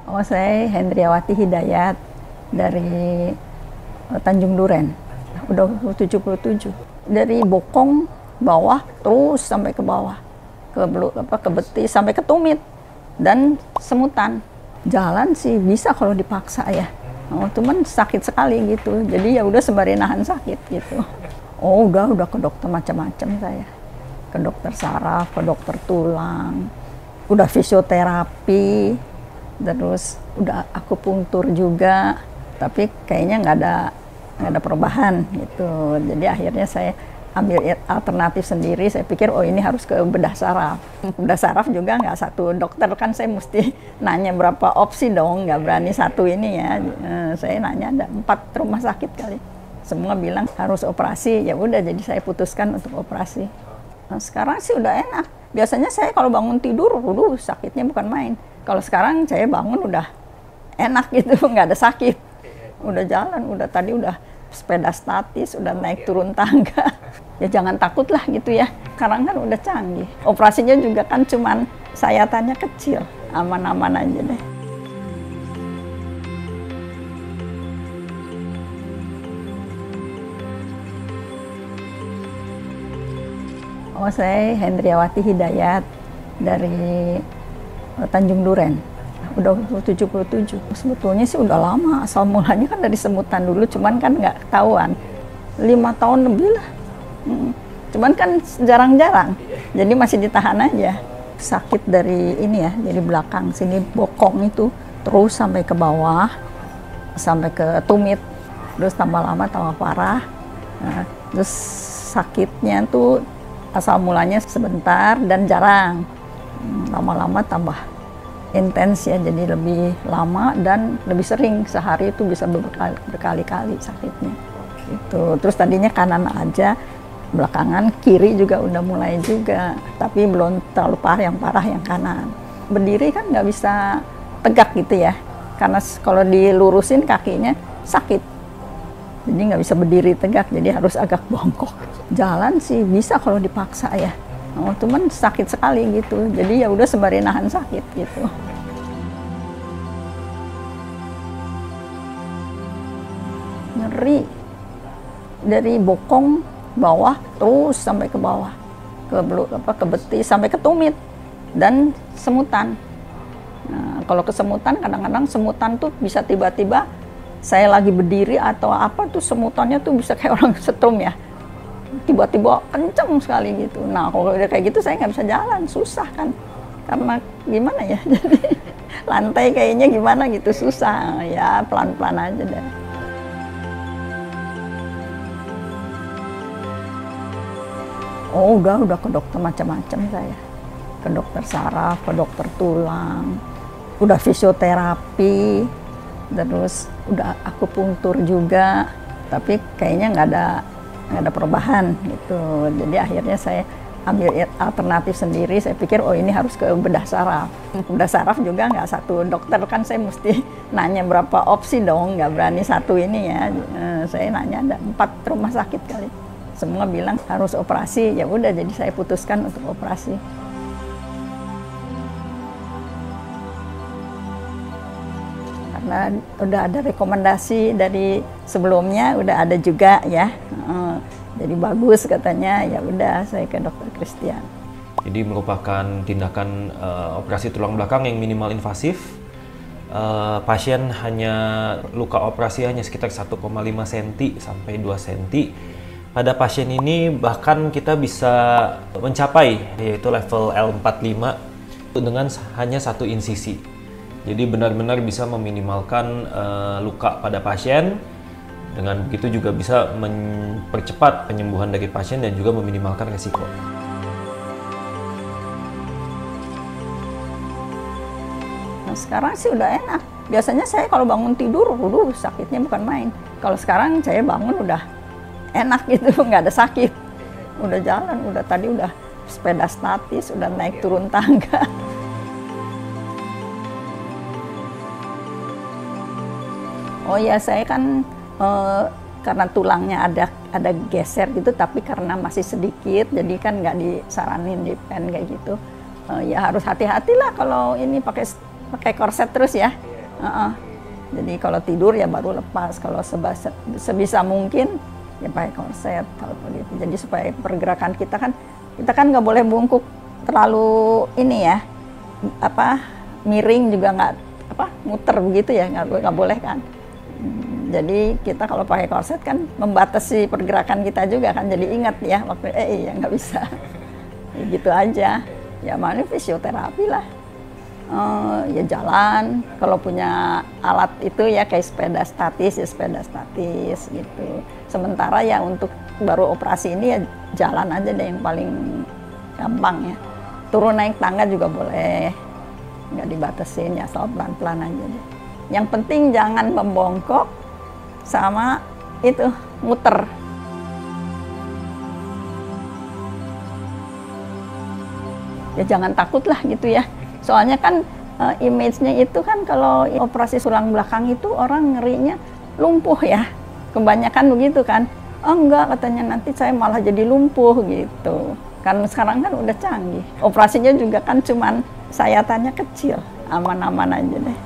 Oh, saya Hendriawati Hidayat dari Tanjung Duren. Udah 77. Dari bokong bawah terus sampai ke bawah. Ke betis sampai ke tumit dan semutan. Jalan sih bisa kalau dipaksa ya. Oh, cuman sakit sekali gitu. Jadi ya udah sembari nahan sakit gitu. Oh, udah ke dokter macam-macam saya. Ke dokter saraf, ke dokter tulang. Udah fisioterapi. Terus udah akupunktur juga, tapi kayaknya nggak ada perubahan gitu. Jadi akhirnya saya ambil alternatif sendiri. Saya pikir oh ini harus ke bedah saraf. Bedah saraf juga nggak satu dokter, kan saya mesti nanya berapa opsi dong, nggak berani satu ini ya. Saya nanya ada 4 rumah sakit kali. Semua bilang harus operasi. Ya udah, jadi saya putuskan untuk operasi. Nah, sekarang sih udah enak. Biasanya saya kalau bangun tidur, sakitnya bukan main. Kalau sekarang saya bangun udah enak gitu, nggak ada sakit. Udah jalan, tadi udah sepeda statis, udah naik turun tangga. Ya jangan takut lah gitu ya, sekarang kan udah canggih. Operasinya juga kan cuman sayatannya kecil, aman-aman aja deh. Oh, saya Hendriawati Hidayat dari Tanjung Duren. Udah 77. Sebetulnya sih udah lama, asal mulanya kan dari semutan dulu, cuman kan nggak ketahuan. 5 tahun lebih lah. Cuman kan jarang-jarang, jadi masih ditahan aja. Sakit dari ini ya, dari belakang sini bokong itu terus sampai ke bawah, sampai ke tumit. Terus tambah lama tambah parah. Nah, terus sakitnya tuh asal mulanya sebentar dan jarang. Lama-lama tambah intens ya, jadi lebih lama dan lebih sering, sehari itu bisa berkali-kali sakitnya gitu. Terus tadinya kanan aja, belakangan kiri juga udah mulai juga, tapi belum terlalu parah yang kanan. Berdiri kan nggak bisa tegak gitu ya, karena kalau dilurusin kakinya sakit, jadi nggak bisa berdiri tegak, jadi harus agak bongkok. Jalan sih bisa kalau dipaksa ya. Oh, cuman sakit sekali gitu. Jadi ya udah sembari nahan sakit gitu. Nyeri dari bokong bawah terus sampai ke bawah. Ke betis sampai ke tumit dan semutan. Nah, kalau kesemutan kadang-kadang semutan tuh bisa tiba-tiba saya lagi berdiri atau apa tuh semutannya tuh bisa kayak orang setrum ya. Tiba-tiba kenceng sekali gitu. Nah, kalau udah kayak gitu saya nggak bisa jalan, susah kan. Karena gimana ya, jadi lantai kayaknya gimana gitu, susah. Ya pelan-pelan aja deh. Oh, udah ke dokter macam-macam saya. Ke dokter saraf, ke dokter tulang. Udah fisioterapi. Terus udah akupunktur juga. Tapi kayaknya nggak ada perubahan gitu. Jadi akhirnya saya ambil alternatif sendiri. Saya pikir oh ini harus ke bedah saraf. Bedah saraf juga nggak satu dokter, kan saya mesti nanya berapa opsi dong, nggak berani satu ini ya. Saya nanya ada 4 rumah sakit kali. Semua bilang harus operasi. Ya udah, jadi saya putuskan untuk operasi. Karena udah ada rekomendasi dari sebelumnya, udah ada juga ya, jadi bagus katanya. Ya udah, saya ke dokter Christian. Jadi merupakan tindakan operasi tulang belakang yang minimal invasif. Pasien hanya luka operasi hanya sekitar 1,5 cm sampai 2 cm. Pada pasien ini bahkan kita bisa mencapai yaitu level L45 dengan hanya 1 insisi. Jadi benar-benar bisa meminimalkan luka pada pasien. Dengan begitu juga bisa mempercepat penyembuhan dari pasien dan juga meminimalkan resiko. Nah, sekarang sih udah enak. Biasanya saya kalau bangun tidur, sakitnya bukan main. Kalau sekarang saya bangun udah enak gitu, nggak ada sakit. Udah jalan, tadi udah sepeda statis, udah naik turun tangga. Oh ya, saya kan karena tulangnya ada geser gitu, tapi karena masih sedikit, jadi kan nggak disaranin di pen kayak gitu. Ya harus hati-hati lah kalau ini pakai korset terus ya. Heeh. Jadi kalau tidur ya baru lepas, kalau sebisa mungkin ya pakai korset kalau begitu. Jadi supaya pergerakan kita kan nggak boleh bungkuk terlalu ini ya, miring juga nggak muter begitu ya, nggak boleh kan. Jadi kita kalau pakai korset kan membatasi pergerakan kita juga kan, jadi ingat ya waktu ya nggak bisa. Ya gitu aja, ya mana fisioterapi lah. Ya jalan, kalau punya alat itu ya kayak sepeda statis ya sepeda statis gitu. Sementara ya untuk baru operasi ini ya jalan aja deh yang paling gampang ya. Turun naik tangga juga boleh, nggak dibatasin ya, asal pelan-pelan aja deh. Yang penting jangan membongkok sama itu muter. Ya jangan takut lah gitu ya. Soalnya kan image-nya itu kan kalau operasi tulang belakang itu orang ngerinya lumpuh ya. Kebanyakan begitu kan. Oh enggak, katanya nanti saya malah jadi lumpuh gitu. Kan sekarang kan udah canggih. Operasinya juga kan cuman sayatannya kecil. Aman-aman aja deh.